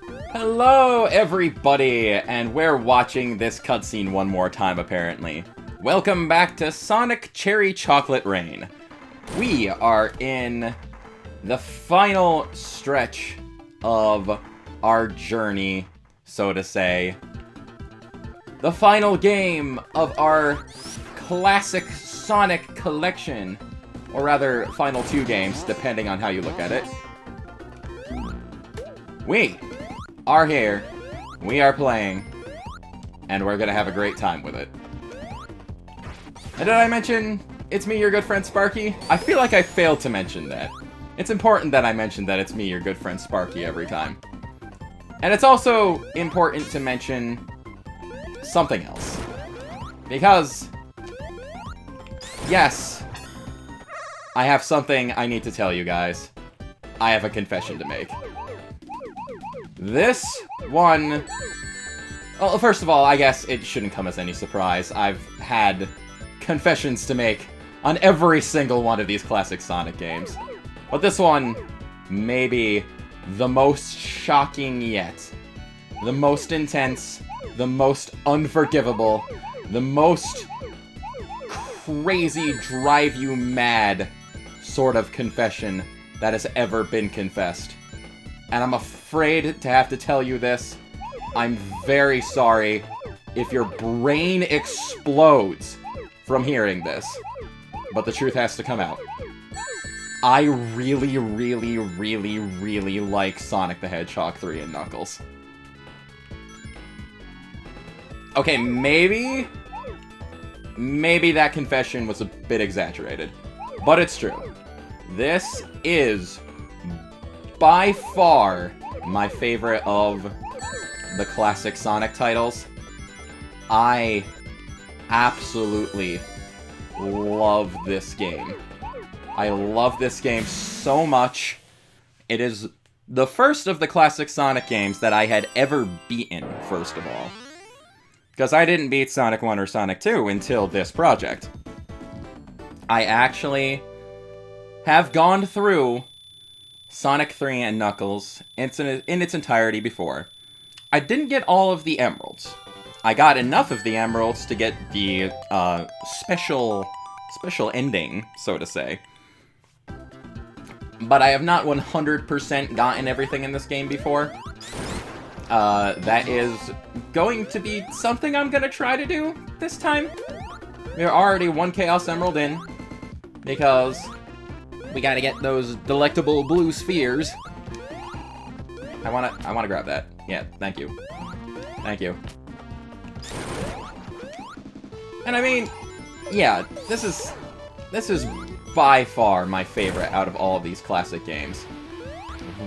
Hello, everybody, and we're watching this cutscene one more time, apparently. Welcome back to Sonic Cherry Chocolate Rain. We are in the final stretch of our journey, so to say. The final game of our classic Sonic collection. Or rather, final two games, depending on how you look at it. We are here, we are playing, and we're gonna have a great time with it. And did I mention, it's me, your good friend Sparky? I feel like I failed to mention that. It's important that I mention that it's me, your good friend Sparky, every time. And it's also important to mention something else. Because, yes, I have something I need to tell you guys. I have a confession to make. This one... Well, first of all, I guess it shouldn't come as any surprise. I've had confessions to make on every single one of these classic Sonic games. But this one may be the most shocking yet. The most intense, the most unforgivable, the most crazy, drive-you-mad sort of confession that has ever been confessed. And I'm afraid to have to tell you this. I'm very sorry if your brain explodes from hearing this. But the truth has to come out. I really, really, really, really like Sonic the Hedgehog 3 and Knuckles. Okay, maybe that confession was a bit exaggerated. But it's true. This is by far my favorite of the classic Sonic titles. I absolutely love this game. I love this game so much. It is the first of the classic Sonic games that I had ever beaten, first of all. Because I didn't beat Sonic 1 or Sonic 2 until this project. I actually have gone through Sonic 3 and Knuckles in its entirety before. I didn't get all of the emeralds. I got enough of the emeralds to get the special ending, so to say. But I have not 100% gotten everything in this game before. That is going to be something I'm gonna try to do this time. We're already one Chaos Emerald in, because we gotta get those delectable blue spheres. I wanna grab that. Yeah, thank you. Thank you. And I mean, yeah, this is by far my favorite out of all of these classic games.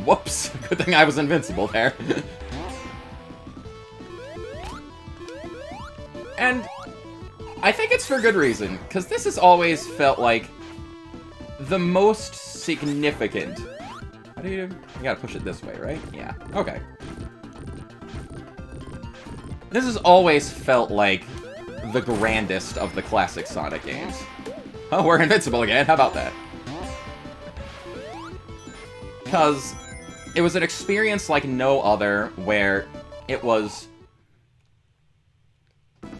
Whoops! Good thing I was invincible there. And I think it's for good reason, because this has always felt like the most significant. How do you gotta push it this way, right? Yeah. Okay. This has always felt like the grandest of the classic Sonic games. Oh, we're invincible again. How about that? Because it was an experience like no other, where it was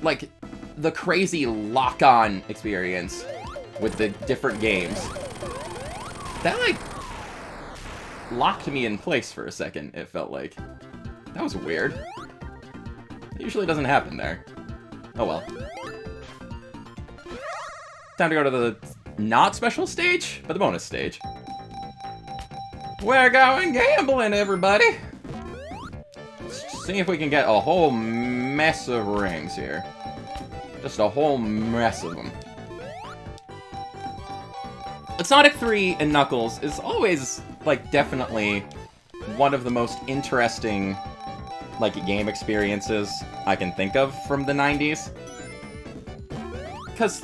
like the crazy lock-on experience with the different games. That, like, locked me in place for a second, it felt like. That was weird. It usually doesn't happen there. Oh well. Time to go to the not special stage, but the bonus stage. We're going gambling, everybody! Let's see if we can get a whole mess of rings here. Just a whole mess of them. Sonic 3 and Knuckles is always, like, definitely one of the most interesting, like, game experiences I can think of from the 90s. Because,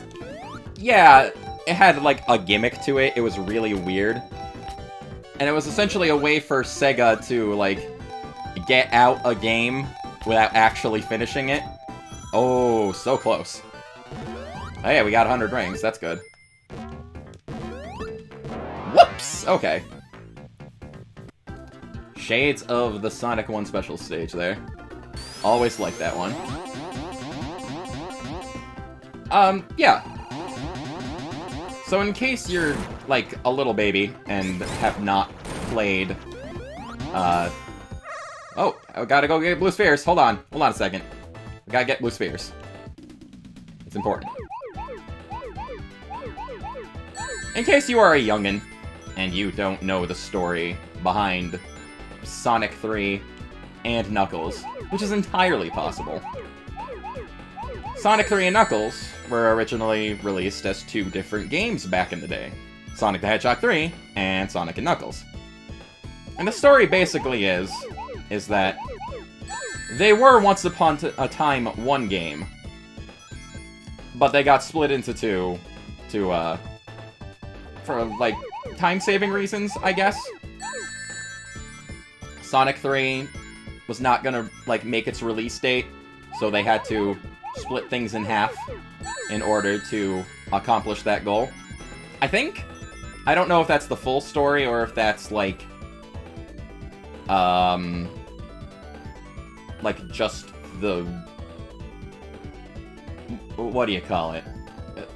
yeah, it had, like, a gimmick to it. It was really weird. And it was essentially a way for Sega to, like, get out a game without actually finishing it. Oh, so close. Oh yeah, we got 100 rings. That's good. Whoops! Okay. Shades of the Sonic 1 special stage there. Always liked that one. Yeah. So in case you're, like, a little baby and have not played, oh, I gotta go get blue spheres. Hold on a second. I gotta get blue spheres. It's important. In case you are a youngin' and you don't know the story behind Sonic 3 and Knuckles, which is entirely possible. Sonic 3 and Knuckles were originally released as two different games back in the day. Sonic the Hedgehog 3 and Sonic and Knuckles. And the story basically is that they were once upon a time one game, but they got split into two for, like, time-saving reasons, I guess. Sonic 3 was not gonna, like, make its release date, so they had to split things in half in order to accomplish that goal. I think. I don't know if that's the full story or if that's, like, just the... what do you call it?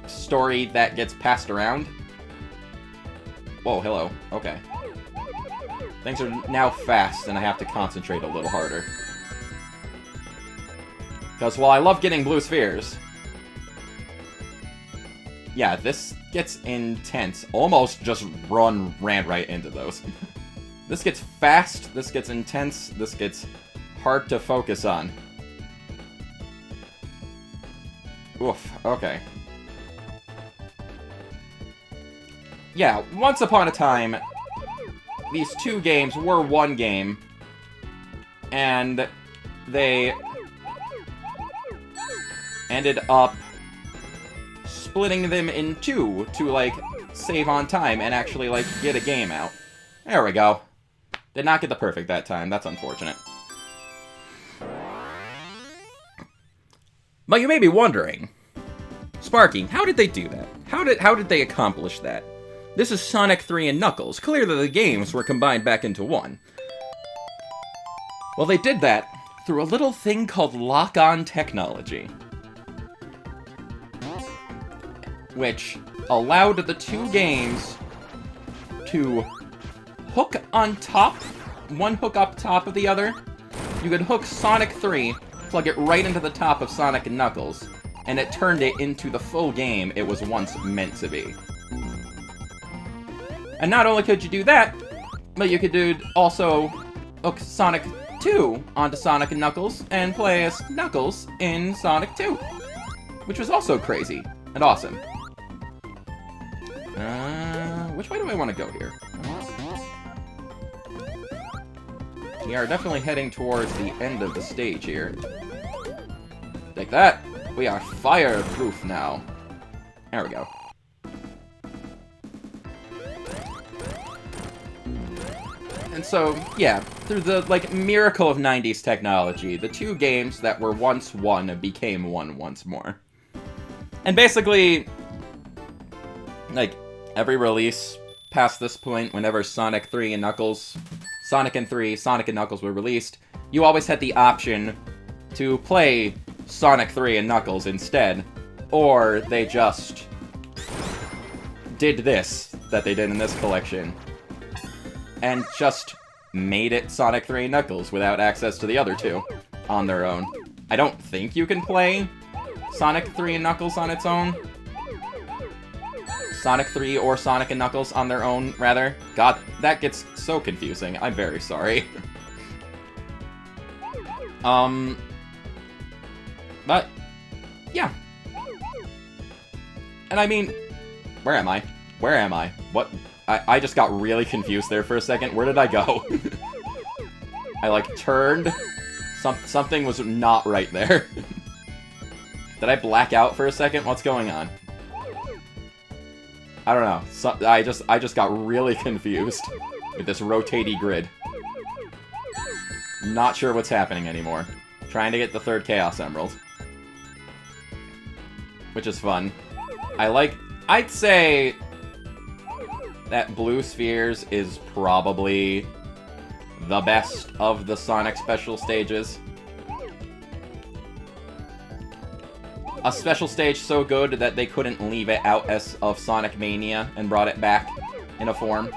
Story that gets passed around? Whoa, hello. Okay. Things are now fast, and I have to concentrate a little harder. Because while I love getting blue spheres... yeah, this gets intense. Almost just ran right into those. This gets fast, this gets intense, this gets hard to focus on. Oof, okay. Yeah, once upon a time, these two games were one game, and they ended up splitting them in two to, like, save on time and actually, like, get a game out. There we go. Did not get the perfect that time. That's unfortunate. But you may be wondering, Sparky, how did they do that? How did they accomplish that? This is Sonic 3 and Knuckles. Clearly the games were combined back into one. Well, they did that through a little thing called lock-on technology, which allowed the two games to hook on top, one hook up top of the other. You could hook Sonic 3, plug it right into the top of Sonic and Knuckles, and it turned it into the full game it was once meant to be. And not only could you do that, but you could also hook Sonic 2 onto Sonic and Knuckles and play as Knuckles in Sonic 2, which was also crazy and awesome. Which way do I want to go here? We are definitely heading towards the end of the stage here. Take that! We are fireproof now. There we go. And so, yeah, through the, like, miracle of 90s technology, the two games that were once one became one once more. And basically, like, every release past this point, whenever Sonic 3 and Knuckles, Sonic and Knuckles were released, you always had the option to play Sonic 3 and Knuckles instead, or they just did this that they did in this collection, and just made it Sonic 3 and Knuckles without access to the other two on their own. I don't think you can play Sonic 3 and Knuckles on its own. Sonic 3 or Sonic and Knuckles on their own, rather. God, that gets so confusing. I'm very sorry. But, yeah. And I mean, where am I? Where am I? What? I just got really confused there for a second. Where did I go? I, like, turned. Something was not right there. Did I black out for a second? What's going on? I don't know. I just got really confused with this rotating grid. Not sure what's happening anymore. Trying to get the third Chaos Emerald. Which is fun. I'd say that blue spheres is probably the best of the Sonic special stages. A special stage so good that they couldn't leave it out as of Sonic Mania and brought it back in a form.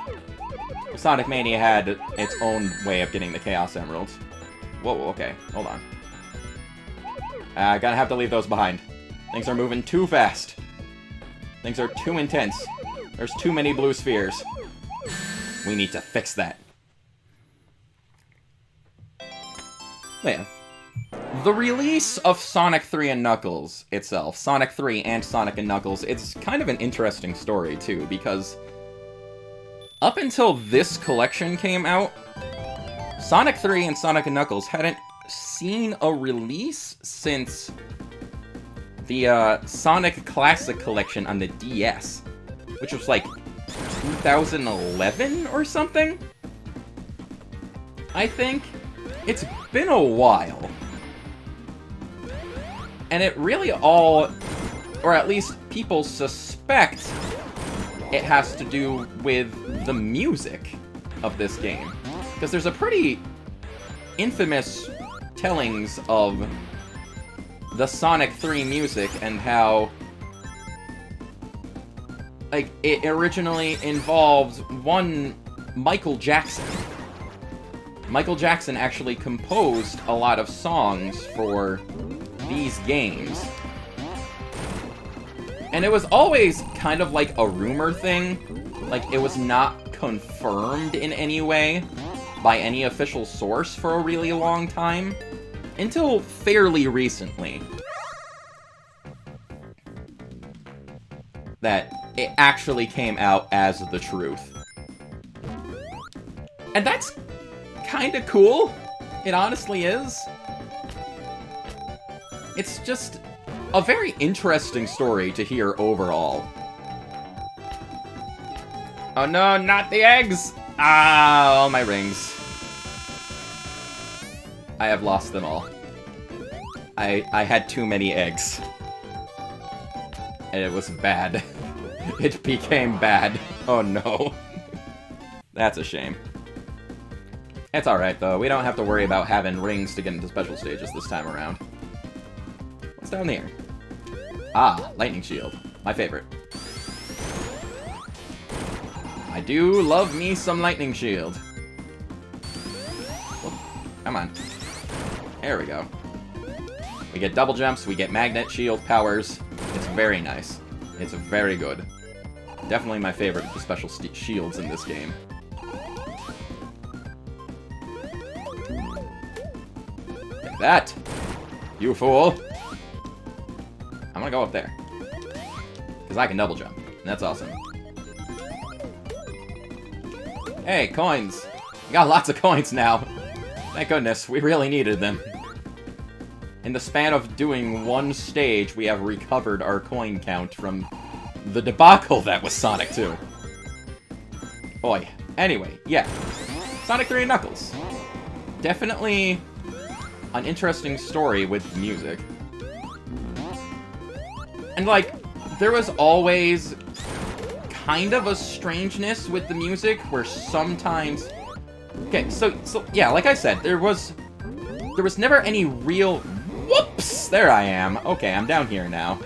Sonic Mania had its own way of getting the Chaos Emeralds. Whoa, okay, hold on. Gonna have to leave those behind. Things are moving too fast. Things are too intense. There's too many blue spheres. We need to fix that. Yeah. The release of Sonic 3 and Knuckles itself, Sonic 3 and Sonic and Knuckles, it's kind of an interesting story, too, because up until this collection came out, Sonic 3 and Sonic and Knuckles hadn't seen a release since the Sonic Classic Collection on the DS, which was like 2011 or something? I think. It's been a while. And it really all, or at least people suspect, it has to do with the music of this game. Because there's a pretty infamous tellings of the Sonic 3 music and how, like, it originally involved one Michael Jackson. Michael Jackson actually composed a lot of songs for these games. And it was always kind of like a rumor thing. Like, it was not confirmed in any way by any official source for a really long time. Until fairly recently. That it actually came out as the truth. And that's kinda cool. It honestly is. It's just a very interesting story to hear overall. Oh no, not the eggs! Ah, all my rings. I have lost them all. I had too many eggs. And it was bad. It became bad. Oh no. That's a shame. It's alright though, we don't have to worry about having rings to get into special stages this time around. What's down there? Ah, lightning shield. My favorite. I do love me some lightning shield. Come on. There we go. We get double jumps, we get magnet shield powers. It's very nice. It's very good. Definitely my favorite of the special shields in this game. Take that! You fool! I'm gonna go up there. Because I can double jump. And that's awesome. Hey, coins! We got lots of coins now. Thank goodness, we really needed them. In the span of doing one stage, we have recovered our coin count from the debacle that was Sonic 2. Boy. Anyway, yeah. Sonic 3 and Knuckles. Definitely an interesting story with music. And, like, there was always kind of a strangeness with the music, where sometimes... Okay, so yeah, like I said, there was never any real... Whoops! There I am. Okay, I'm down here now.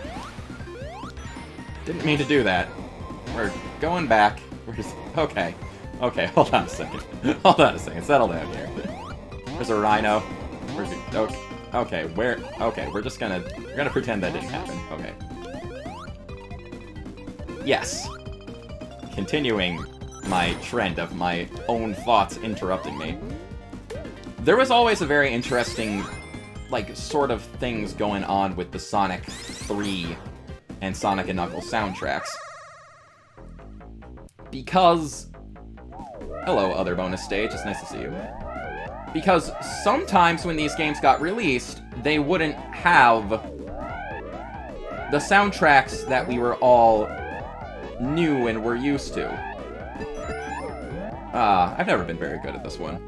Didn't mean to do that. We're going back. We're just... Okay. Okay, hold on a second. Hold on a second. Settle down here. There's a rhino. Okay, where... Okay, we're gonna pretend that didn't happen. Okay. Yes. Continuing my trend of my own thoughts interrupting me. There was always a very interesting, like, sort of things going on with the Sonic 3 and Sonic and Knuckles soundtracks. Because... Hello, other bonus stage. It's nice to see you. Because sometimes when these games got released, they wouldn't have the soundtracks that we were all new and were used to. I've never been very good at this one.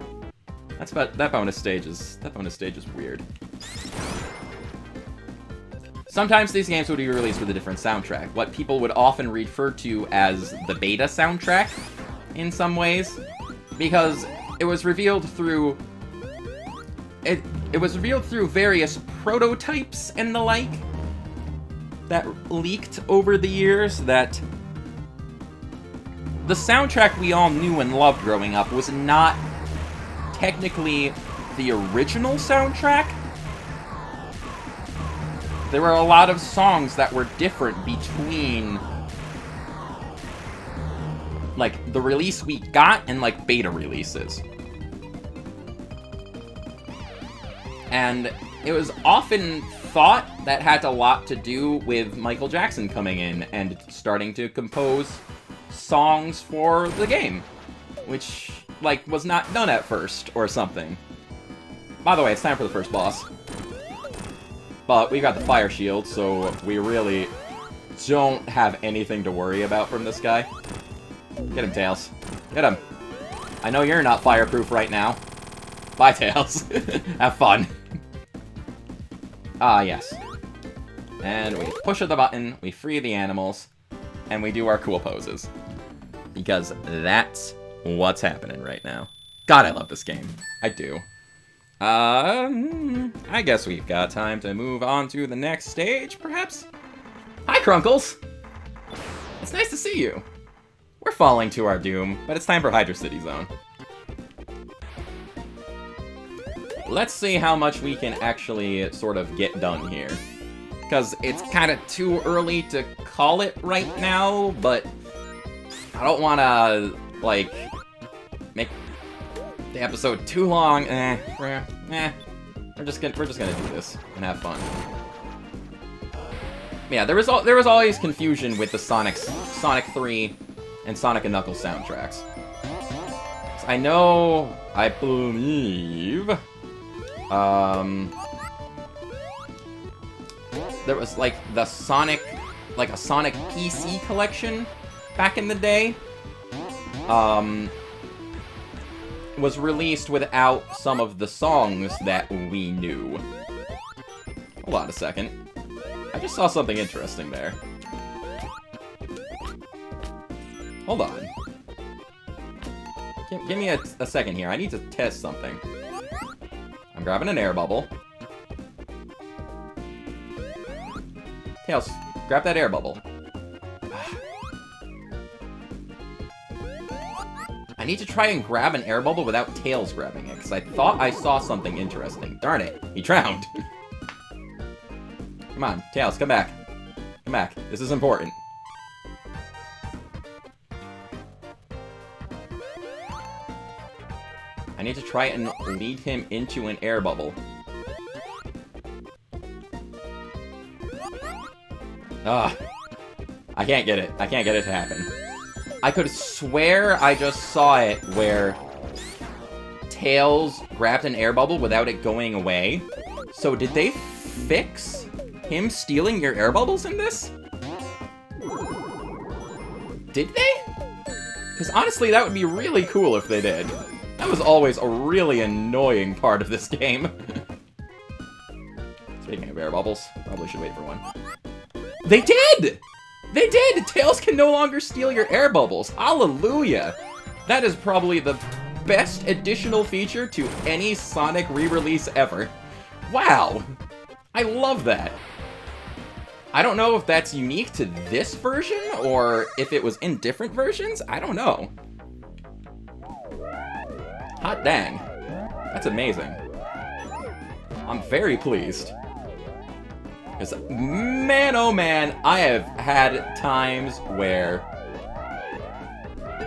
That bonus stage is weird. Sometimes these games would be released with a different soundtrack, what people would often refer to as the beta soundtrack, in some ways, because it was revealed through... It was revealed through various prototypes and the like that leaked over the years that the soundtrack we all knew and loved growing up was not technically the original soundtrack. There were a lot of songs that were different between, like, the release we got and, like, beta releases. And it was often thought that had a lot to do with Michael Jackson coming in and starting to compose songs for the game, which, like, was not done at first or something. By the way, it's time for the first boss. But we got the fire shield, so we really don't have anything to worry about from this guy. Get him, Tails. Get him. I know you're not fireproof right now. Bye, Tails. Have fun. Ah, yes. And we push the button, we free the animals, and we do our cool poses. Because that's what's happening right now. God, I love this game. I do. I guess we've got time to move on to the next stage, perhaps? Hi, Crunkles! It's nice to see you. We're falling to our doom, but it's time for Hydra City Zone. Let's see how much we can actually sort of get done here. Because it's kind of too early to call it right now, but I don't want to, like, make the episode too long. We're just gonna do this and have fun. Yeah, there was always confusion with the Sonic 3 and Sonic and Knuckles soundtracks. So I believe, there was, like, the Sonic, like, a Sonic PC collection back in the day, was released without some of the songs that we knew. Hold on a second. I just saw something interesting there. Hold on. Give me a second here. I need to test something. I'm grabbing an air bubble. Tails, grab that air bubble. I need to try and grab an air bubble without Tails grabbing it, because I thought I saw something interesting. Darn it, he drowned. Come on, Tails, come back. Come back, this is important. I need to try and lead him into an air bubble. Ugh. I can't get it. I can't get it to happen. I could swear I just saw it where Tails grabbed an air bubble without it going away. So did they fix him stealing your air bubbles in this? Did they? Because honestly, that would be really cool if they did. That was always a really annoying part of this game. Speaking of air bubbles, probably should wait for one. They did! They did! Tails can no longer steal your air bubbles. Hallelujah! That is probably the best additional feature to any Sonic re-release ever. Wow! I love that. I don't know if that's unique to this version, or if it was in different versions. I don't know. Hot dang. That's amazing. I'm very pleased. Because, man, oh man, I have had times where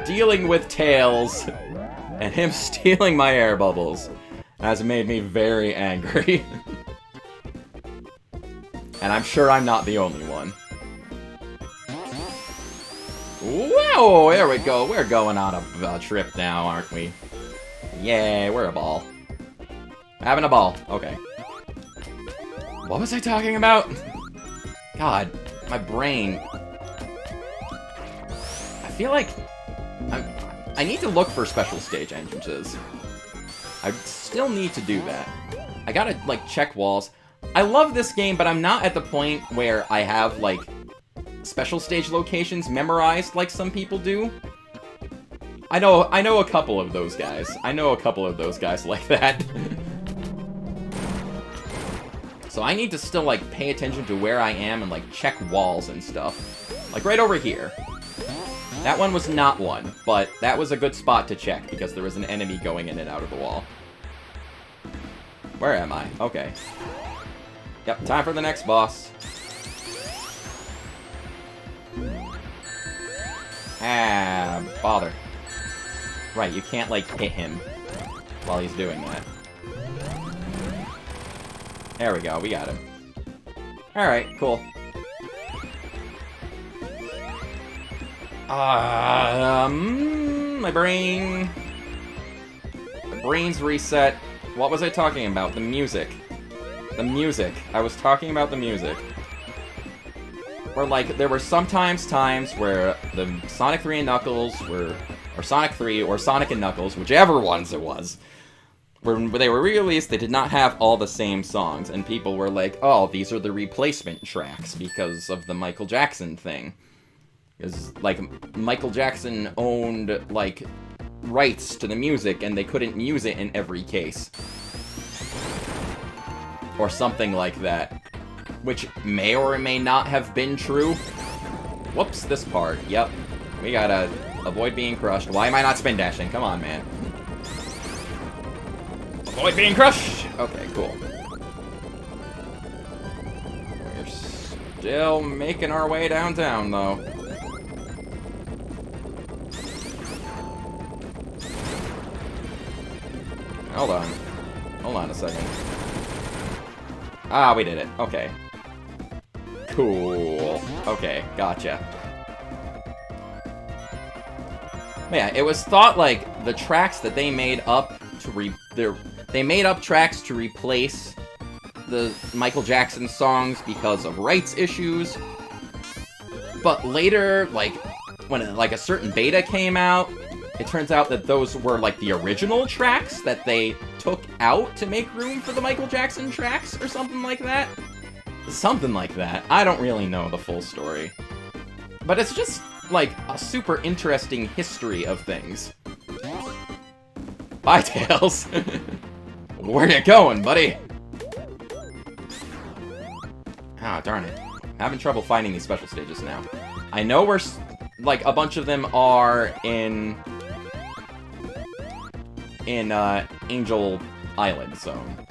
dealing with Tails and him stealing my air bubbles has made me very angry. And I'm sure I'm not the only one. Whoa, there we go. We're going on a trip now, aren't we? Yay, we're a ball. Having a ball. Okay. What was I talking about? God, my brain. I feel like I need to look for special stage entrances. I still need to do that. I gotta, like, check walls. I love this game, but I'm not at the point where I have, like, special stage locations memorized like some people do. I know a couple of those guys. I know a couple of those guys like that. So I need to still, like, pay attention to where I am and, like, check walls and stuff. Like, right over here. That one was not one, but that was a good spot to check because there was an enemy going in and out of the wall. Where am I? Okay. Yep, time for the next boss. Ah, bother. Right, you can't, like, hit him while he's doing that. There we go, we got him. Alright, cool. My brain... The brain's reset. What was I talking about? The music. The music. I was talking about the music. Where, like, there were sometimes times where the Sonic 3 and Knuckles were... Or Sonic 3 or Sonic and Knuckles, whichever ones it was. When they were re-released, they did not have all the same songs. And people were like, oh, these are the replacement tracks because of the Michael Jackson thing. Because, like, Michael Jackson owned, like, rights to the music, and they couldn't use it in every case. Or something like that. Which may or may not have been true. Whoops, this part. Yep. We gotta avoid being crushed. Why am I not spin dashing? Come on, man. Avoid being crushed! Okay, cool. We're still making our way downtown, though. Hold on. Hold on a second. Ah, we did it. Okay. Cool. Okay, gotcha. But yeah, it was thought, like, the tracks that they made up to they made up tracks to replace the Michael Jackson songs because of rights issues. But later, like, when, like, a certain beta came out, it turns out that those were, like, the original tracks that they took out to make room for the Michael Jackson tracks, or something like that. Something like that. I don't really know the full story. But it's just, like, a super interesting history of things. Bye, Tails. Where you going, buddy? Ah, darn it. I'm having trouble finding these special stages now. I know we're, like, a bunch of them are in Angel Island Zone.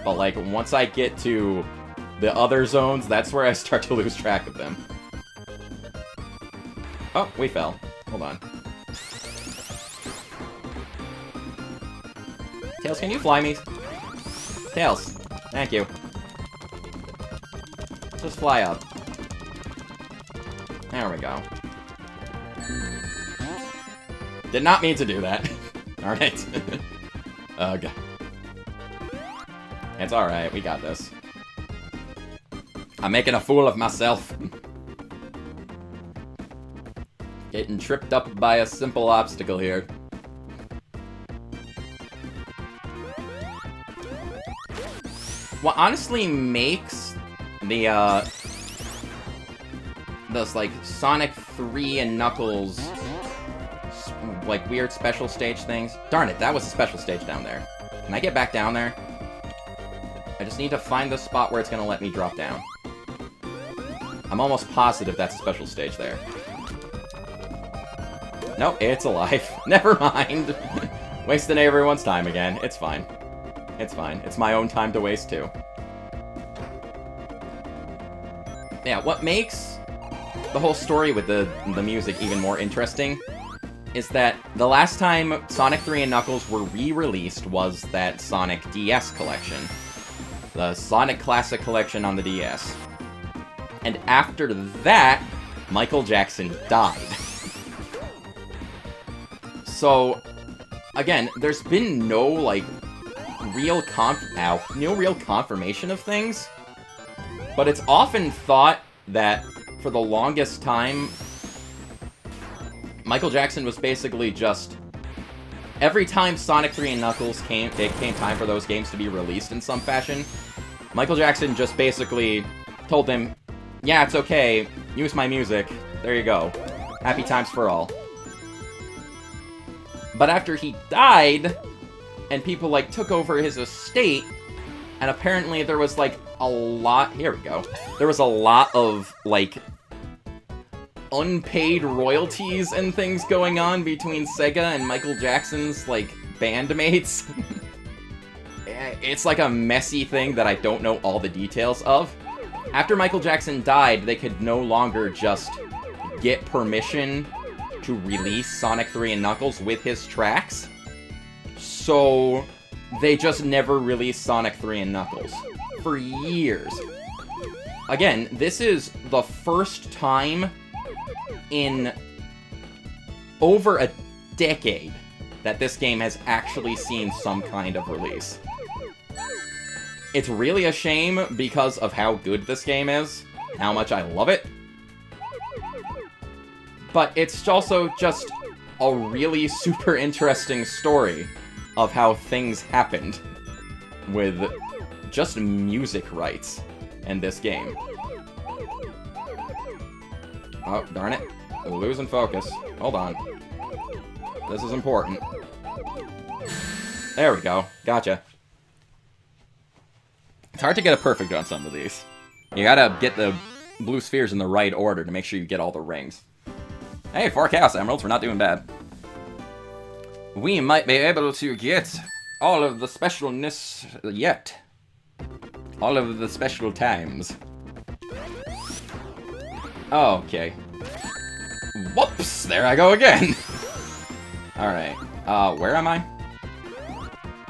But, like, once I get to the other zones, that's where I start to lose track of them. Oh, we fell. Hold on. Tails, can you fly me? Tails, thank you. Just fly up. There we go. Did not mean to do that. Alright. Ugh. It's alright, we got this. I'm making a fool of myself. Getting tripped up by a simple obstacle here. What honestly makes the, those, like, Sonic 3 and Knuckles, like, weird special stage things... Darn it, that was a special stage down there. Can I get back down there? I just need to find the spot where it's gonna let me drop down. I'm almost positive that's a special stage there. Nope, it's alive. Never mind. Wasting everyone's time again. It's fine. It's fine. It's my own time to waste, too. Yeah, what makes the whole story with the music even more interesting is that the last time Sonic 3 and Knuckles were re-released was that Sonic DS collection. The Sonic Classic Collection on the DS. And after that, Michael Jackson died. So, again, there's been no, like, real confirmation of things, but it's often thought that for the longest time, Michael Jackson was basically just, every time Sonic 3 and Knuckles it came time for those games to be released in some fashion, Michael Jackson just basically told them, yeah, it's okay, use my music, there you go, happy times for all. But after he died, and people, like, took over his estate, and apparently there was, like, a lot... Here we go. There was a lot of, like, unpaid royalties and things going on between Sega and Michael Jackson's, like, bandmates. It's like a messy thing that I don't know all the details of. After Michael Jackson died, they could no longer just get permission to release Sonic 3 and Knuckles with his tracks. So they just never released Sonic 3 and Knuckles for years. Again, this is the first time in over a decade that this game has actually seen some kind of release. It's really a shame because of how good this game is, how much I love it. But it's also just a really super interesting story of how things happened with just music rights in this game. Oh, darn it. Losing focus. Hold on. This is important. There we go. Gotcha. It's hard to get a perfect on some of these. You gotta get the blue spheres in the right order to make sure you get all the rings. Hey, 4 Chaos Emeralds, we're not doing bad. We might be able to get all of the specialness yet. All of the special times. Okay. Whoops! There I go again! Alright. Where am I?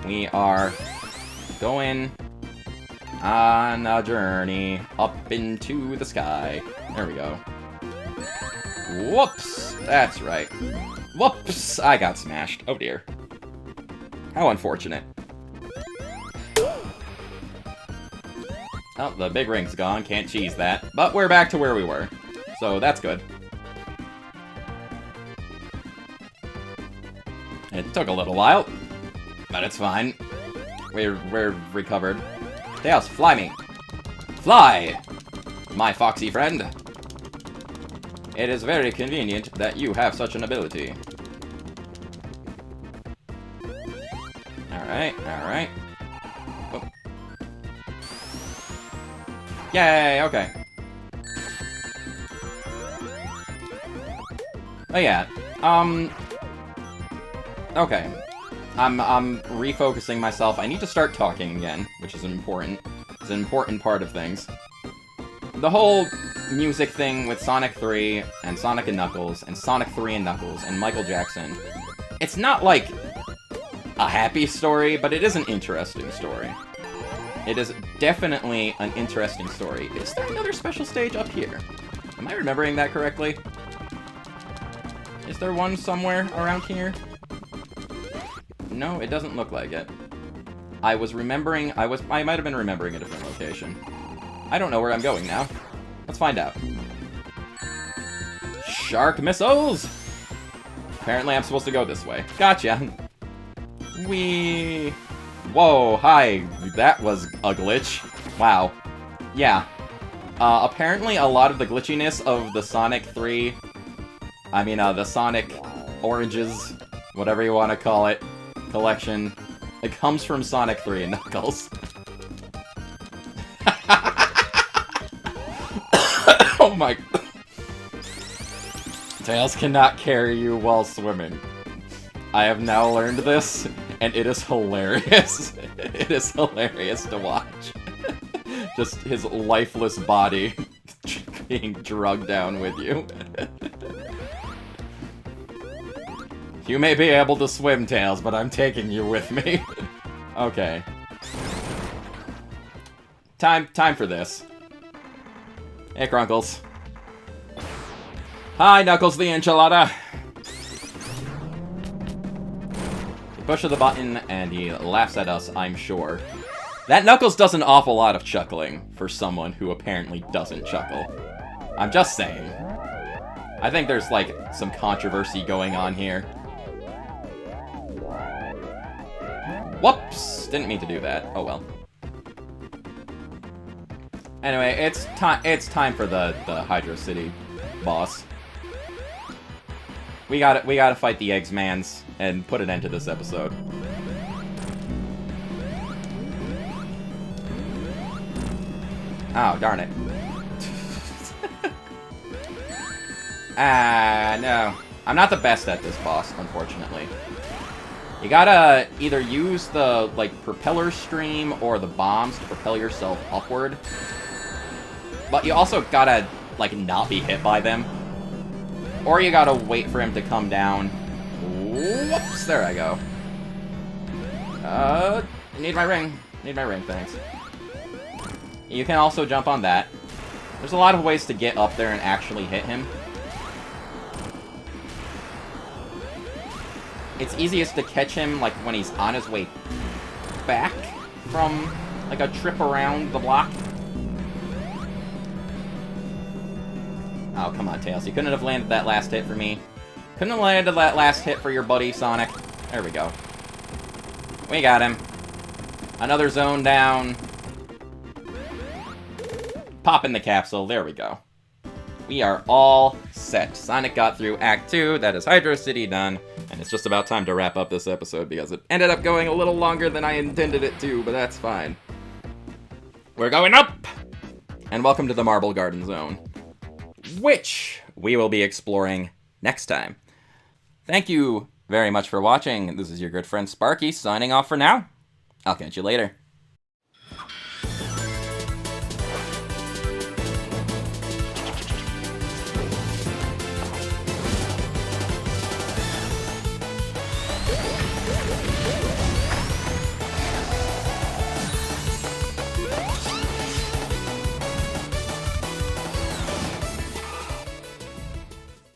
We are going on a journey up into the sky. There we go. Whoops! That's right. Whoops! I got smashed. Oh dear. How unfortunate. Oh, the big ring's gone. Can't cheese that. But we're back to where we were. So that's good. It took a little while, but it's fine. We're recovered. Tails, fly me. Fly! My foxy friend. It is very convenient that you have such an ability. Alright, alright. Oh. Yay, okay. Oh yeah, okay. I'm refocusing myself. I need to start talking again, which is important. It's an important part of things. The whole music thing with Sonic 3 and Sonic and Knuckles and Sonic 3 and Knuckles and Michael Jackson, it's not like a happy story, but it is an interesting story. It is definitely an interesting story. Is there another special stage up here? Am I remembering that correctly? Is there one somewhere around here? No, it doesn't look like it. I might have been remembering a different location. I don't know where I'm going now. Let's find out. Shark missiles! Apparently I'm supposed to go this way. Gotcha! Whee! Whoa, hi! That was a glitch. Wow. Yeah. Apparently a lot of the glitchiness of the Sonic 3... the Sonic Oranges, whatever you want to call it, collection, it comes from Sonic 3 and Knuckles. Oh my... Tails cannot carry you while swimming. I have now learned this, and it is hilarious. It is hilarious to watch. Just his lifeless body being drugged down with you. You may be able to swim, Tails, but I'm taking you with me. Okay. Time for this. Hey, Crunkles. Hi, Knuckles the Enchilada. You push the button, and he laughs at us, I'm sure. That Knuckles does an awful lot of chuckling for someone who apparently doesn't chuckle. I'm just saying. I think there's, like, some controversy going on here. Whoops! Didn't mean to do that. Oh well. Anyway, it's time for the Hydro City boss. We gotta fight the Eggsmans and put an end to this episode. Oh, darn it. Ah, no. I'm not the best at this boss, unfortunately. You gotta either use the, like, propeller stream or the bombs to propel yourself upward. But you also gotta, like, not be hit by them. Or you gotta wait for him to come down. Whoops, there I go. Need my ring. Need my ring, thanks. You can also jump on that. There's a lot of ways to get up there and actually hit him. It's easiest to catch him, like, when he's on his way back from, like, a trip around the block. Oh, come on, Tails. You couldn't have landed that last hit for me. Couldn't have landed that last hit for your buddy, Sonic. There we go. We got him. Another zone down. Pop in the capsule. There we go. We are all set. Sonic got through Act 2. That is Hydro City done. And it's just about time to wrap up this episode because it ended up going a little longer than I intended it to, but that's fine. We're going up! And welcome to the Marble Garden Zone, which we will be exploring next time. Thank you very much for watching. This is your good friend Sparky signing off for now. I'll catch you later.